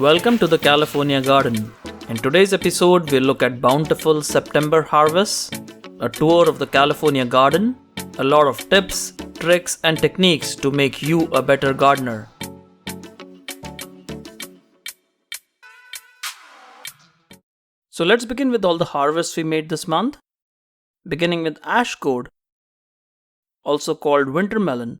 Welcome to the California Garden. In today's episode, we'll look at bountiful September harvests, a tour of the California Garden, a lot of tips, tricks, and techniques to make you a better gardener. So let's begin with all the harvests we made this month, beginning with ash gourd, also called winter melon.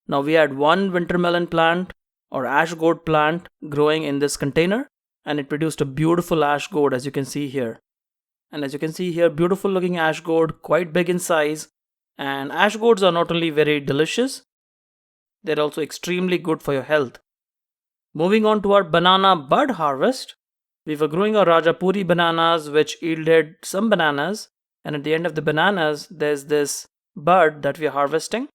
Now we had one winter melon plant or ash gourd plant growing in this container, and it produced a beautiful ash gourd as you can see here. And as you can see here, beautiful looking ash gourd, quite big in size. And ash gourds are not only very delicious, they're also extremely good for your health. Moving on to our banana bud harvest, we were growing our Rajapuri bananas which yielded some bananas, and at the end of the bananas there's this bud that we are harvesting.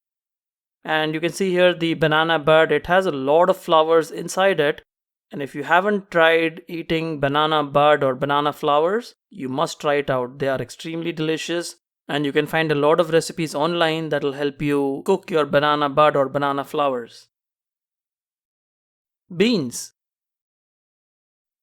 And you can see here the banana bud, it has a lot of flowers inside it. And if you haven't tried eating banana bud or banana flowers, you must try it out. They are extremely delicious, and you can find a lot of recipes online that will help you cook your banana bud or banana flowers. Beans.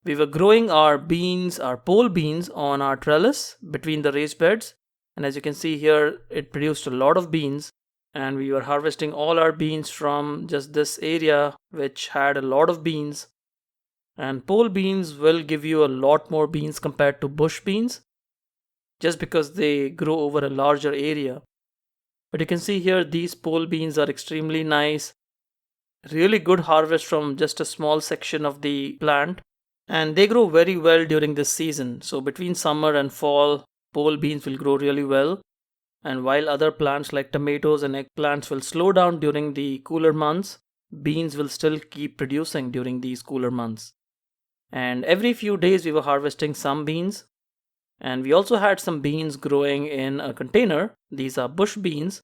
We were growing our beans, our pole beans, on our trellis between the raised beds. And as you can see here, it produced a lot of beans. And we were harvesting all our beans from just this area which had a lot of beans. And pole beans will give you a lot more beans compared to bush beans, just because they grow over a larger area. But you can see here these pole beans are extremely nice. Really good harvest from just a small section of the plant. And they grow very well during this season. So between summer and fall, pole beans will grow really well. And while other plants like tomatoes and eggplants will slow down during the cooler months, beans will still keep producing during these cooler months. And every few days we were harvesting some beans. And we also had some beans growing in a container. These are bush beans.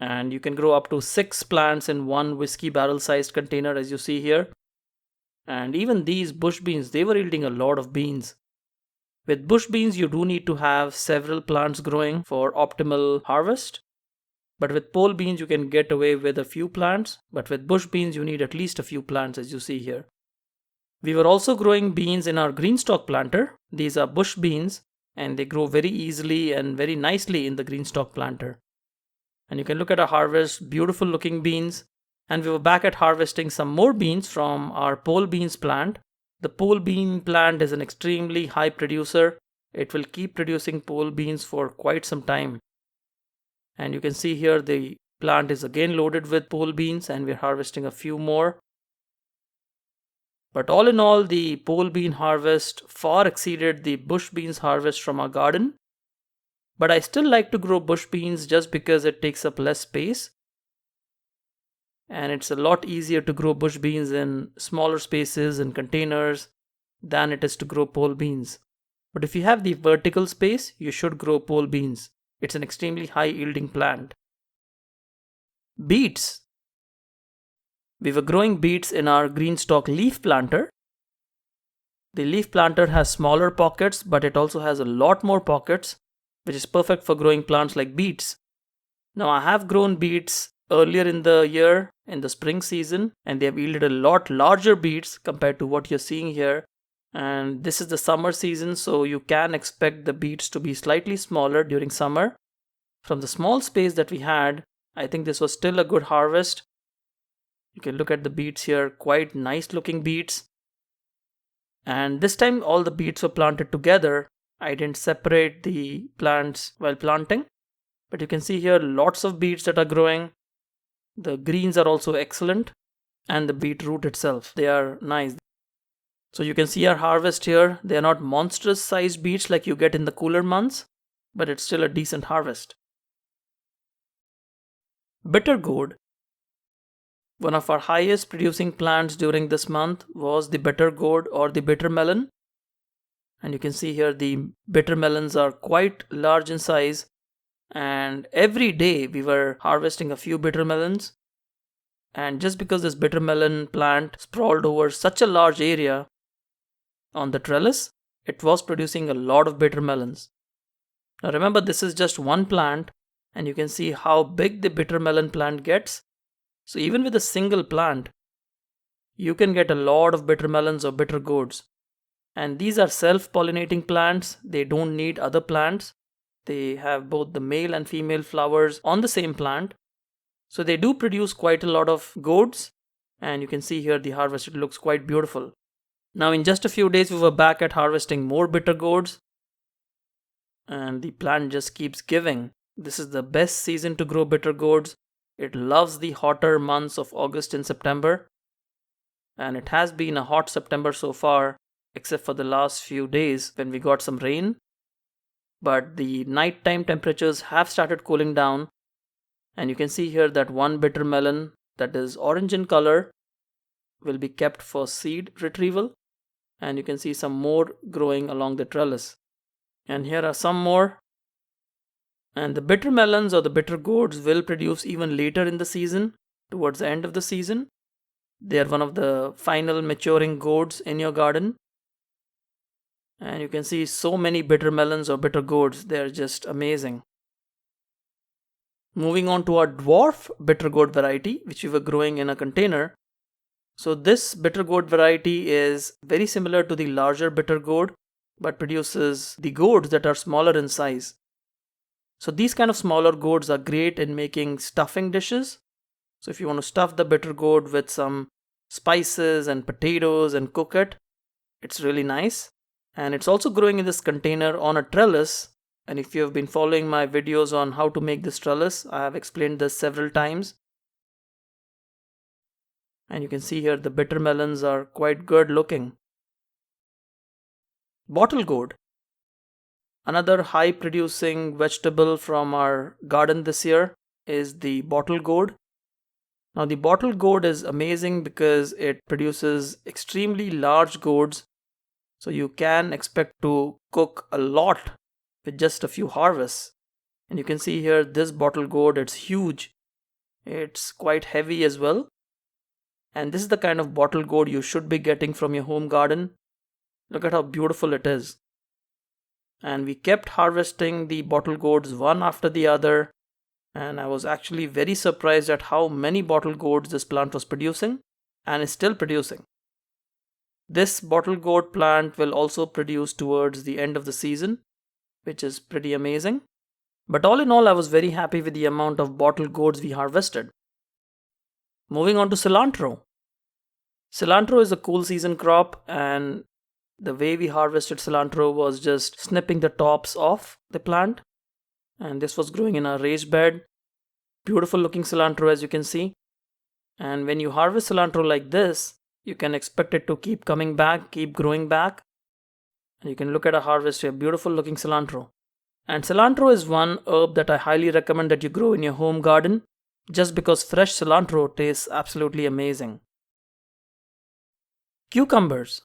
And you can grow up to 6 plants in one whiskey barrel sized container as you see here. And even these bush beans, they were yielding a lot of beans. With bush beans, you do need to have several plants growing for optimal harvest. But with pole beans, you can get away with a few plants. But with bush beans, you need at least a few plants as you see here. We were also growing beans in our greenstock planter. These are bush beans and they grow very easily and very nicely in the greenstock planter. And you can look at our harvest, beautiful looking beans. And we were back at harvesting some more beans from our pole beans plant. The pole bean plant is an extremely high producer. It will keep producing pole beans for quite some time. And you can see here the plant is again loaded with pole beans and we're harvesting a few more. But all in all, the pole bean harvest far exceeded the bush beans harvest from our garden. But I still like to grow bush beans just because it takes up less space. And it's a lot easier to grow bush beans in smaller spaces and containers than it is to grow pole beans. But if you have the vertical space, you should grow pole beans. It's an extremely high yielding plant. Beets. We were growing beets in our greenstock leaf planter. The leaf planter has smaller pockets, but it also has a lot more pockets, which is perfect for growing plants like beets. Now I have grown beets earlier in the year, in the spring season, and they have yielded a lot larger beets compared to what you're seeing here. And this is the summer season, so you can expect the beets to be slightly smaller during summer. From the small space that we had, I think this was still a good harvest. You can look at the beets here, quite nice looking beets. And this time all the beets were planted together. I didn't separate the plants while planting. But you can see here lots of beets that are growing. The greens are also excellent. And the beetroot itself, they are nice. So you can see our harvest here. They are not monstrous sized beets like you get in the cooler months, but it's still a decent harvest. Bitter gourd. One of our highest producing plants during this month was the bitter gourd or the bitter melon. And you can see here the bitter melons are quite large in size. And every day we were harvesting a few bitter melons. And just because this bitter melon plant sprawled over such a large area on the trellis, it was producing a lot of bitter melons. Now remember, this is just one plant, and you can see how big the bitter melon plant gets. So even with a single plant, you can get a lot of bitter melons or bitter gourds. And these are self-pollinating plants. They don't need other plants. They have both the male and female flowers on the same plant. So they do produce quite a lot of gourds. And you can see here the harvest, it looks quite beautiful. Now in just a few days we were back at harvesting more bitter gourds. And the plant just keeps giving. This is the best season to grow bitter gourds. It loves the hotter months of August and September. And it has been a hot September so far, except for the last few days when we got some rain. But the nighttime temperatures have started cooling down. And you can see here that one bitter melon that is orange in color will be kept for seed retrieval. And you can see some more growing along the trellis. And here are some more. And the bitter melons or the bitter gourds will produce even later in the season, towards the end of the season. They are one of the final maturing gourds in your garden. And you can see so many bitter melons or bitter gourds. They are just amazing. Moving on to our dwarf bitter gourd variety, which we were growing in a container. So this bitter gourd variety is very similar to the larger bitter gourd, but produces the gourds that are smaller in size. So these kind of smaller gourds are great in making stuffing dishes. So if you want to stuff the bitter gourd with some spices and potatoes and cook it, it's really nice. And it's also growing in this container on a trellis. And if you have been following my videos on how to make this trellis, I have explained this several times. And you can see here the bitter melons are quite good looking. Bottle gourd. Another high producing vegetable from our garden this year is the bottle gourd. Now the bottle gourd is amazing because it produces extremely large gourds. So you can expect to cook a lot with just a few harvests. And you can see here this bottle gourd, it's huge. It's quite heavy as well. And this is the kind of bottle gourd you should be getting from your home garden. Look at how beautiful it is. And we kept harvesting the bottle gourds one after the other. And I was actually very surprised at how many bottle gourds this plant was producing and is still producing. This bottle gourd plant will also produce towards the end of the season, which is pretty amazing. But all in all, I was very happy with the amount of bottle gourds we harvested. Moving on to cilantro. Cilantro is a cool season crop, and the way we harvested cilantro was just snipping the tops off the plant. And this was growing in a raised bed. Beautiful looking cilantro, as you can see. And when you harvest cilantro like this, you can expect it to keep coming back, keep growing back. And you can look at a harvest here, beautiful looking cilantro. And cilantro is one herb that I highly recommend that you grow in your home garden, just because fresh cilantro tastes absolutely amazing. Cucumbers.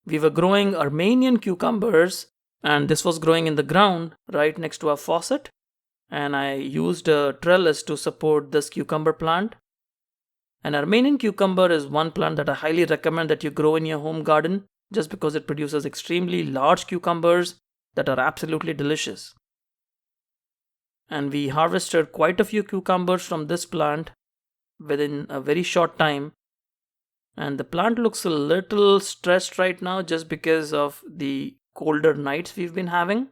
We were growing Armenian cucumbers, and this was growing in the ground right next to our faucet. And I used a trellis to support this cucumber plant. An Armenian cucumber is one plant that I highly recommend that you grow in your home garden, just because it produces extremely large cucumbers that are absolutely delicious. And we harvested quite a few cucumbers from this plant within a very short time. And the plant looks a little stressed right now just because of the colder nights we've been having.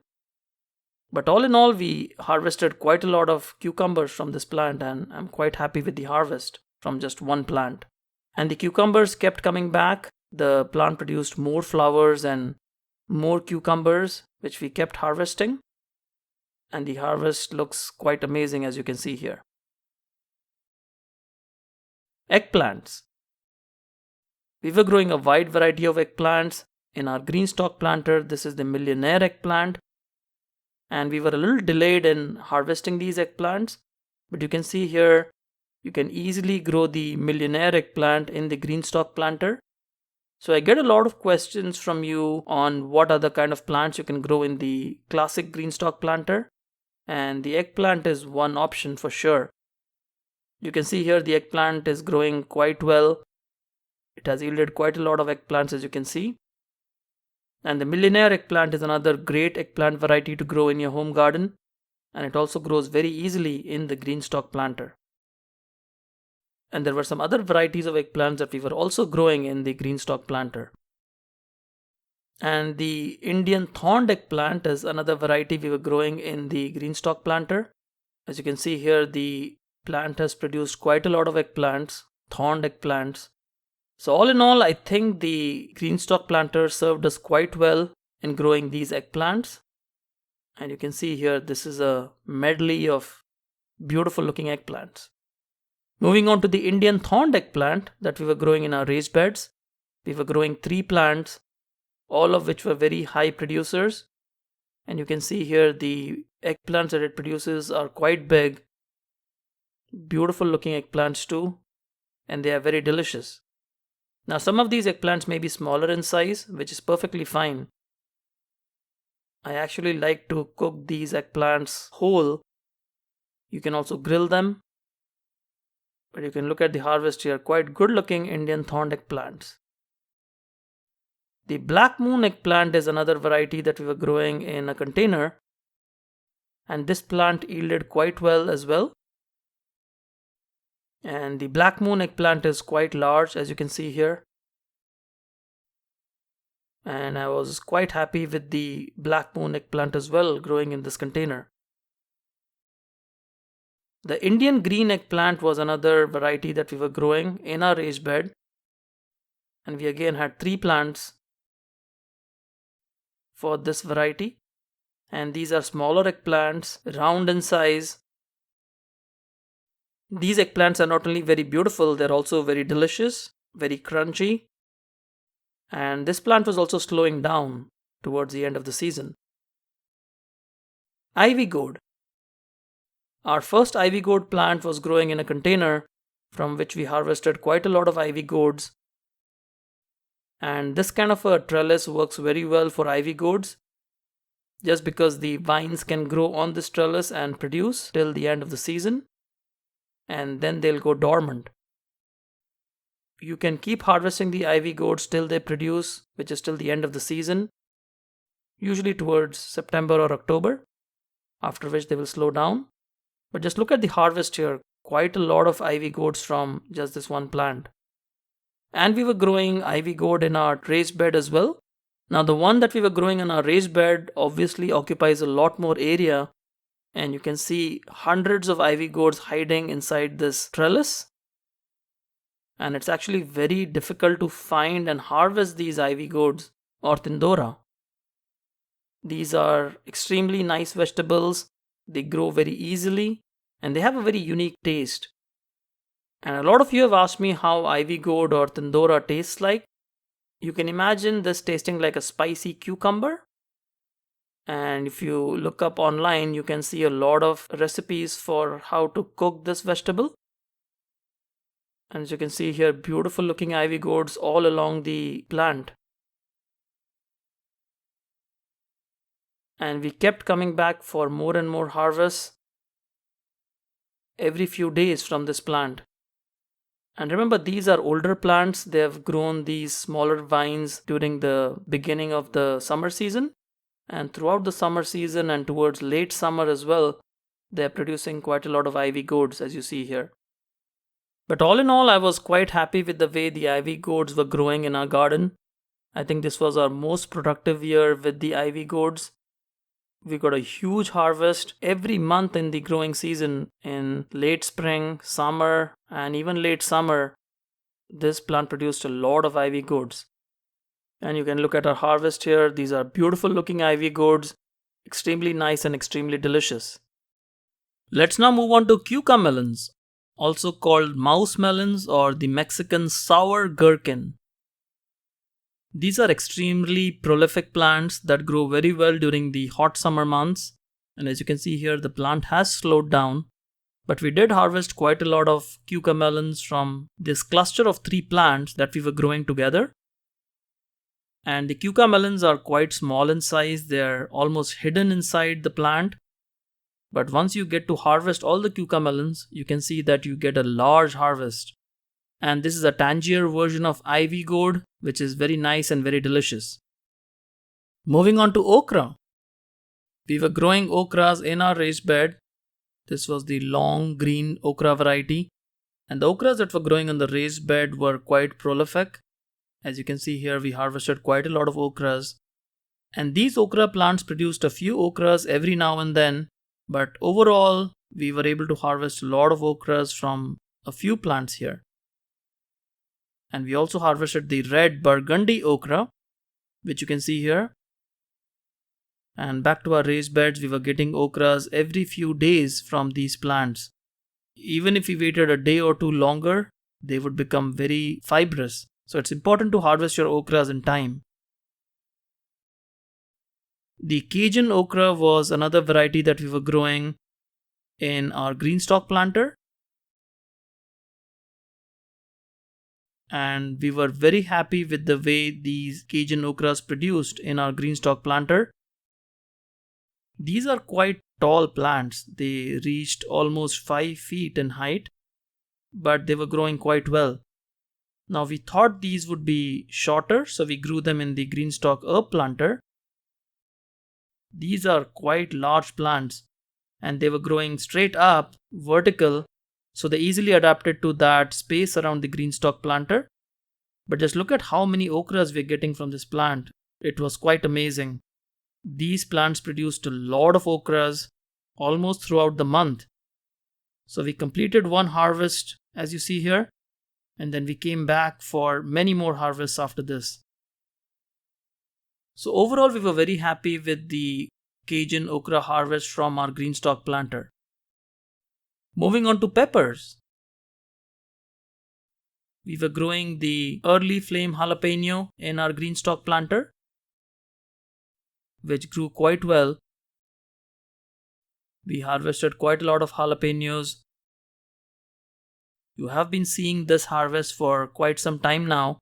But all in all, we harvested quite a lot of cucumbers from this plant, and I'm quite happy with the harvest from just one plant. And the cucumbers kept coming back. The plant produced more flowers and more cucumbers, which we kept harvesting. And the harvest looks quite amazing, as you can see here. Eggplants. We were growing a wide variety of eggplants. In our green stalk planter, this is the millionaire eggplant. And we were a little delayed in harvesting these eggplants. But you can see here, you can easily grow the millionaire eggplant in the green stalk planter. So I get a lot of questions from you on what other kind of plants you can grow in the classic green stalk planter. And the eggplant is one option for sure. You can see here the eggplant is growing quite well. It has yielded quite a lot of eggplants, as you can see. And the millionaire eggplant is another great eggplant variety to grow in your home garden. And it also grows very easily in the green stalk planter. And there were some other varieties of eggplants that we were also growing in the green stalk planter. And the Indian thorned eggplant is another variety we were growing in the green stalk planter. As you can see here, the plant has produced quite a lot of eggplants, thorned eggplants. So all in all, I think the green stalk planter served us quite well in growing these eggplants. And you can see here, this is a medley of beautiful looking eggplants. Moving on to the Indian thorned eggplant that we were growing in our raised beds. We were growing 3 plants, all of which were very high producers. And you can see here the eggplants that it produces are quite big. Beautiful looking eggplants too. And they are very delicious. Now some of these eggplants may be smaller in size, which is perfectly fine. I actually like to cook these eggplants whole. You can also grill them. But you can look at the harvest here, quite good looking Indian thorned eggplants. The black moon eggplant is another variety that we were growing in a container. And this plant yielded quite well as well. And the black moon eggplant is quite large, as you can see here. And I was quite happy with the black moon eggplant as well growing in this container. The Indian green eggplant was another variety that we were growing in our raised bed. And we again had 3 plants for this variety. And these are smaller eggplants, round in size. These eggplants are not only very beautiful, they're also very delicious, very crunchy. And this plant was also slowing down towards the end of the season. Ivy gourd. Our first ivy gourd plant was growing in a container from which we harvested quite a lot of ivy gourds. And this kind of a trellis works very well for ivy gourds, just because the vines can grow on this trellis and produce till the end of the season, and then they'll go dormant. You can keep harvesting the ivy gourds till they produce, which is till the end of the season, usually towards September or October, after which they will slow down. But just look at the harvest here, quite a lot of ivy gourds from just this one plant. And we were growing ivy gourd in our raised bed as well. Now the one that we were growing in our raised bed obviously occupies a lot more area, and you can see hundreds of ivy gourds hiding inside this trellis. And it's actually very difficult to find and harvest these ivy gourds or tindora. These are extremely nice vegetables. They grow very easily and they have a very unique taste. And a lot of you have asked me how ivy gourd or tindora tastes like. You can imagine this tasting like a spicy cucumber. And if you look up online, you can see a lot of recipes for how to cook this vegetable. And as you can see here, beautiful looking ivy gourds all along the plant. And we kept coming back for more and more harvests every few days from this plant. And remember, these are older plants. They have grown these smaller vines during the beginning of the summer season. And throughout the summer season and towards late summer as well, they are producing quite a lot of ivy gourds, as you see here. But all in all, I was quite happy with the way the ivy gourds were growing in our garden. I think this was our most productive year with the ivy gourds. We got a huge harvest every month in the growing season. In late spring, summer, and even late summer, this plant produced a lot of ivy gourds. And you can look at our harvest here. These are beautiful looking ivy gourds, extremely nice and extremely delicious. Let's now move on to cucumber melons, also called mouse melons or the Mexican sour gherkin. These are extremely prolific plants that grow very well during the hot summer months. And as you can see here, the plant has slowed down. But we did harvest quite a lot of cucumber melons from this cluster of 3 plants that we were growing together. And the cucumber melons are quite small in size. They're almost hidden inside the plant. But once you get to harvest all the cucumber melons, you can see that you get a large harvest. And this is a tangier version of ivy gourd, which is very nice and very delicious. Moving on to okra. We were growing okras in our raised bed. This was the long green okra variety. And the okras that were growing on the raised bed were quite prolific. As you can see here, we harvested quite a lot of okras. And these okra plants produced a few okras every now and then, but overall, we were able to harvest a lot of okras from a few plants here. And we also harvested the red burgundy okra, which you can see here. And back to our raised beds, we were getting okras every few days from these plants. Even if we waited a day or two longer, they would become very fibrous. So it's important to harvest your okras in time. The Cajun okra was another variety that we were growing in our greenstock planter. And we were very happy with the way these Cajun okras produced in our greenstock planter. These are quite tall plants. They reached almost 5 feet in height, but they were growing quite well. Now we thought these would be shorter, so we grew them in the greenstock herb planter. These are quite large plants and they were growing straight up, vertical, so they easily adapted to that space around the greenstock planter. But just look at how many okras we're getting from this plant. It was quite amazing. These plants produced a lot of okras almost throughout the month. So we completed one harvest, as you see here, and then we came back for many more harvests after this. So overall, we were very happy with the Cajun okra harvest from our greenstock planter. Moving on to peppers. We were growing the early flame jalapeno in our greenstock planter, which grew quite well. We harvested quite a lot of jalapenos. You have been seeing this harvest for quite some time now.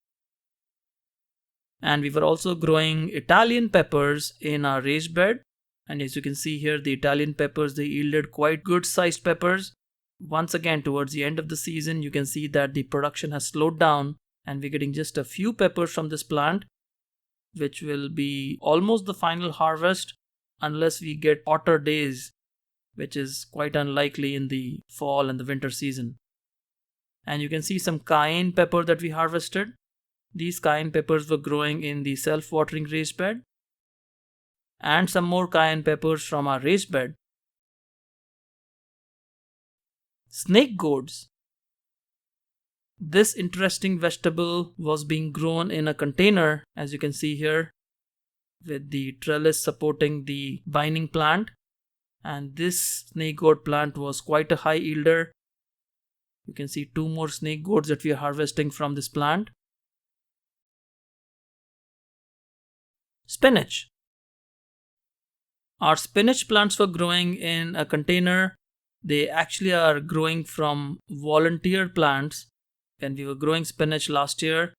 And we were also growing Italian peppers in our raised bed. And as you can see here, the Italian peppers, they yielded quite good sized peppers. Once again, towards the end of the season, you can see that the production has slowed down and we're getting just a few peppers from this plant, which will be almost the final harvest unless we get hotter days, which is quite unlikely in the fall and the winter season. And you can see some cayenne pepper that we harvested. These cayenne peppers were growing in the self-watering raised bed. And some more cayenne peppers from our raised bed. Snake gourds. This interesting vegetable was being grown in a container, as you can see here, with the trellis supporting the vining plant. And this snake gourd plant was quite a high yielder. You can see 2 more snake gourds that we are harvesting from this plant. Spinach. Our spinach plants were growing in a container. They actually are growing from volunteer plants. When we were growing spinach last year,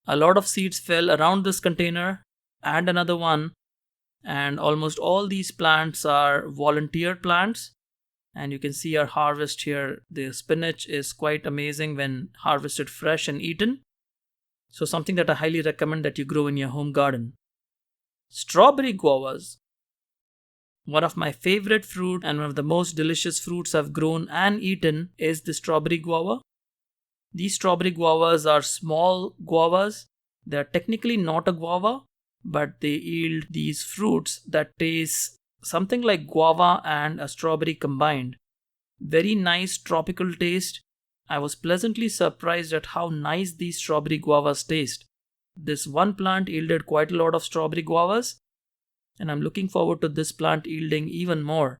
a lot of seeds fell around this container and another one. And almost all these plants are volunteer plants. And you can see our harvest here. The spinach is quite amazing when harvested fresh and eaten. So something that I highly recommend that you grow in your home garden. Strawberry guavas. One of my favorite fruit and one of the most delicious fruits I've grown and eaten is the strawberry guava. These strawberry guavas are small guavas. They are technically not a guava, but they yield these fruits that taste something like guava and a strawberry combined. Very nice tropical taste. I was pleasantly surprised at how nice these strawberry guavas taste. This one plant yielded quite a lot of strawberry guavas, and I'm looking forward to this plant yielding even more.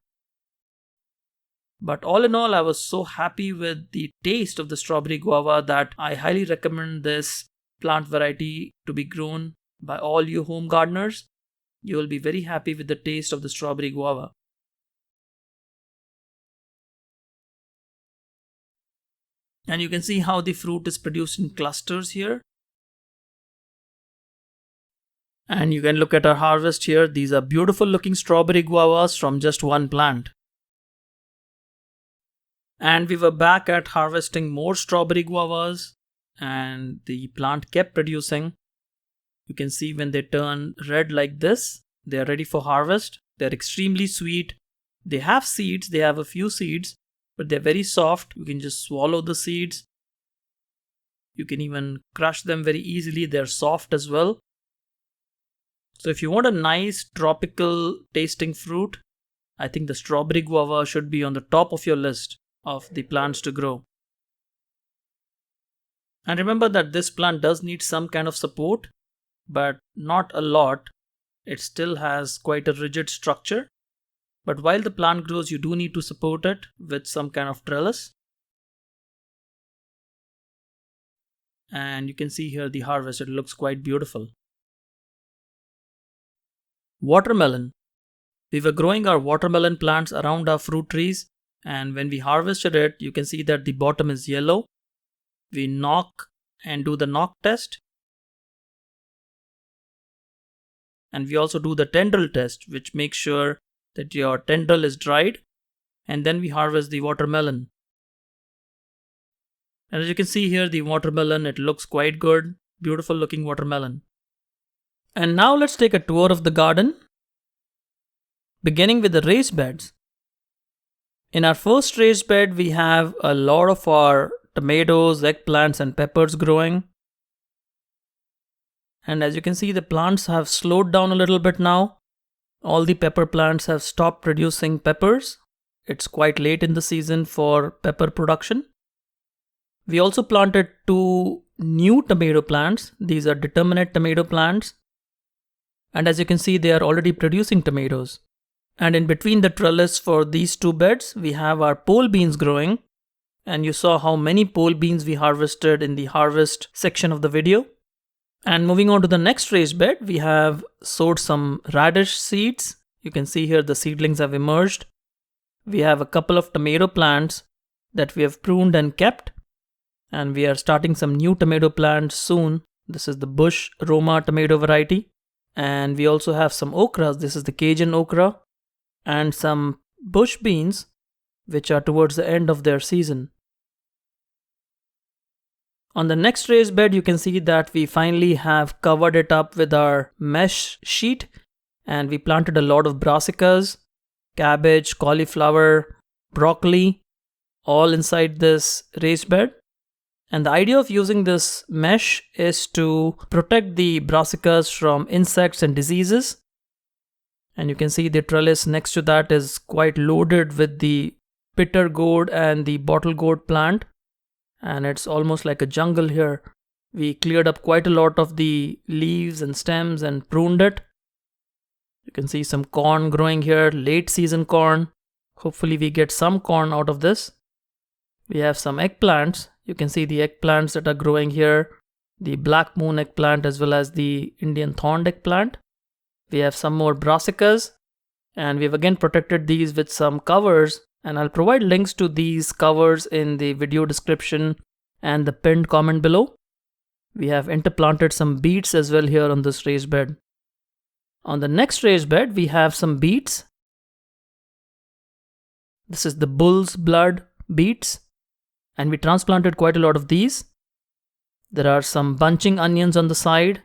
But all in all, I was so happy with the taste of the strawberry guava that I highly recommend this plant variety to be grown by all you home gardeners. You will be very happy with the taste of the strawberry guava. And you can see how the fruit is produced in clusters here. And you can look at our harvest here. These are beautiful looking strawberry guavas from just one plant. And we were back at harvesting more strawberry guavas, and the plant kept producing. You can see when they turn red like this, they are ready for harvest. They are extremely sweet. They have seeds, they have a few seeds, but they're very soft. You can just swallow the seeds. You can even crush them very easily. They're soft as well. So if you want a nice tropical tasting fruit, I think the strawberry guava should be on the top of your list of the plants to grow. And remember that this plant does need some kind of support, but not a lot. It still has quite a rigid structure. But while the plant grows, you do need to support it with some kind of trellis. And you can see here the harvest, it looks quite beautiful. Watermelon. We were growing our watermelon plants around our fruit trees, and when we harvested it, you can see that the bottom is yellow. We knock and do the knock test. And we also do the tendril test, which makes sure that your tendril is dried. And then we harvest the watermelon. And as you can see here, the watermelon, it looks quite good. Beautiful looking watermelon. And now let's take a tour of the garden, beginning with the raised beds. In our first raised bed, we have a lot of our tomatoes, eggplants and peppers growing. And as you can see, the plants have slowed down a little bit now. All the pepper plants have stopped producing peppers. It's quite late in the season for pepper production. We also planted 2 new tomato plants. These are determinate tomato plants. And as you can see, they are already producing tomatoes. And in between the trellis for these 2 beds, we have our pole beans growing. And you saw how many pole beans we harvested in the harvest section of the video. And moving on to the next raised bed, we have sowed some radish seeds. You can see here the seedlings have emerged. We have a couple of tomato plants that we have pruned and kept. And we are starting some new tomato plants soon. This is the Bush Roma tomato variety. And we also have some okras. This is the Cajun okra. And some bush beans, which are towards the end of their season. On the next raised bed, you can see that we finally have covered it up with our mesh sheet. And we planted a lot of brassicas, cabbage, cauliflower, broccoli, all inside this raised bed. And the idea of using this mesh is to protect the brassicas from insects and diseases. And you can see the trellis next to that is quite loaded with the bitter gourd and the bottle gourd plant. And it's almost like a jungle here. We cleared up quite a lot of the leaves and stems and pruned it. You can see some corn growing here, late season corn. Hopefully we get some corn out of this. We have some eggplants. You can see the eggplants that are growing here. The black moon eggplant as well as the Indian thorned eggplant. We have some more brassicas. And we've again protected these with some covers. And I'll provide links to these covers in the video description and the pinned comment below. We have interplanted some beets as well here on this raised bed. On the next raised bed, we have some beets. This is the bull's blood beets. And we transplanted quite a lot of these. There are some bunching onions on the side.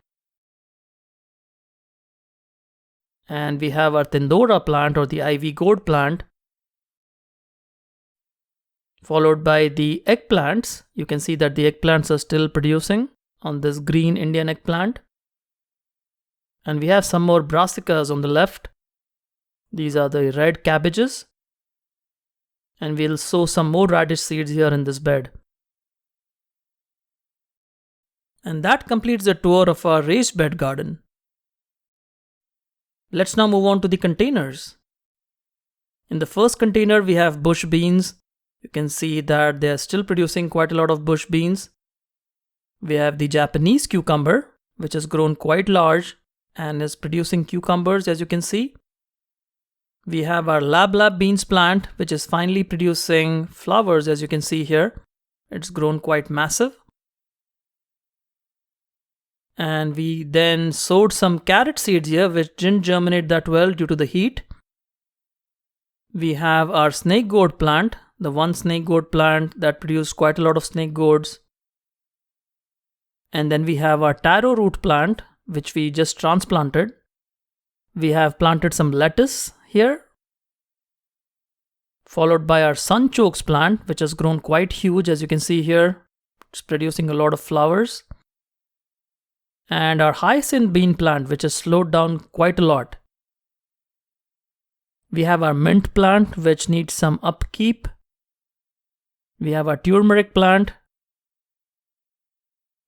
And we have our Tindora plant or the ivy gourd plant. Followed by the eggplants. You can see that the eggplants are still producing on this green Indian eggplant. And we have some more brassicas on the left. These are the red cabbages. And we'll sow some more radish seeds here in this bed. And that completes the tour of our raised bed garden. Let's now move on to the containers. In the first container, we have bush beans. You can see that they are still producing quite a lot of bush beans. We have the Japanese cucumber, which has grown quite large and is producing cucumbers, as you can see. We have our lab beans plant, which is finally producing flowers, as you can see here. It's grown quite massive. And we then sowed some carrot seeds here, which didn't germinate that well due to the heat. We have our snake gourd plant, the one snake gourd plant that produced quite a lot of snake gourds. And then we have our taro root plant, which we just transplanted. We have planted some lettuce here, followed by our sunchokes plant, which has grown quite huge, as you can see here. It's producing a lot of flowers. And our hyacinth bean plant, which has slowed down quite a lot. We have our mint plant, which needs some upkeep. We have our turmeric plant.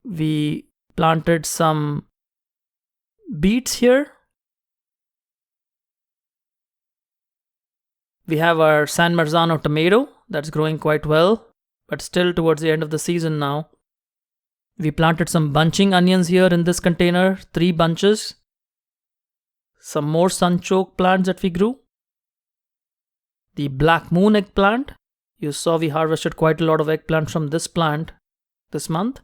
We planted some beets here. We have our San Marzano tomato that's growing quite well, but still towards the end of the season now. We planted some bunching onions here in this container, 3 bunches. Some more sunchoke plants that we grew. The black moon eggplant. You saw we harvested quite a lot of eggplant from this plant this month.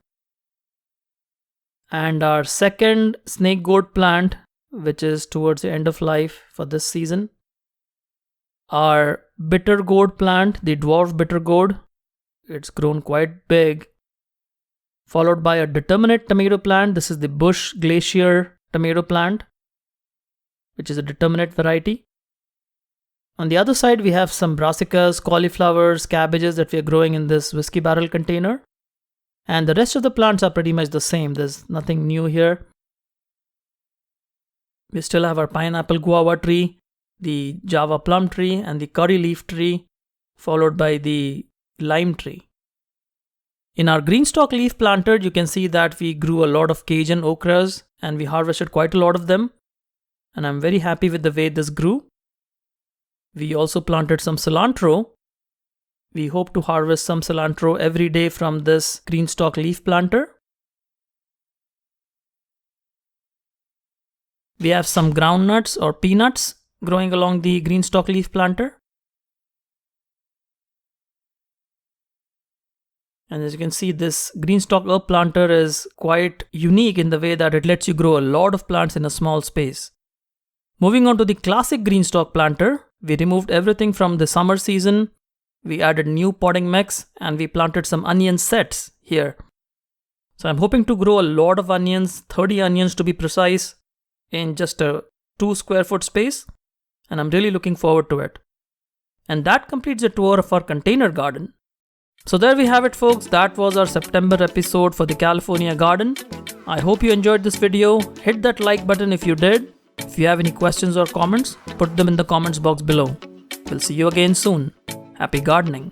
And our second snake gourd plant, which is towards the end of life for this season. Our bitter gourd plant, the dwarf bitter gourd. It's grown quite big. Followed by a determinate tomato plant. This is the Bush Glacier tomato plant, which is a determinate variety. On the other side, we have some brassicas, cauliflowers, cabbages that we are growing in this whiskey barrel container. And the rest of the plants are pretty much the same. There's nothing new here. We still have our pineapple guava tree, the Java plum tree, and the curry leaf tree, followed by the lime tree. In our greenstock leaf planter, you can see that we grew a lot of Cajun okras and we harvested quite a lot of them. And I'm very happy with the way this grew. We also planted some cilantro. We hope to harvest some cilantro every day from this greenstock leaf planter. We have some groundnuts or peanuts growing along the greenstock leaf planter. And as you can see, this greenstock herb planter is quite unique in the way that it lets you grow a lot of plants in a small space. Moving on to the classic greenstock planter, we removed everything from the summer season. We added new potting mix and we planted some onion sets here. So I'm hoping to grow a lot of onions, 30 onions to be precise, in just a 2 square foot space. And I'm really looking forward to it. And that completes the tour of our container garden. So there we have it, folks. That was our September episode for the California garden. I hope you enjoyed this video. Hit that like button if you did. If you have any questions or comments, put them in the comments box below. We'll see you again soon. Happy gardening.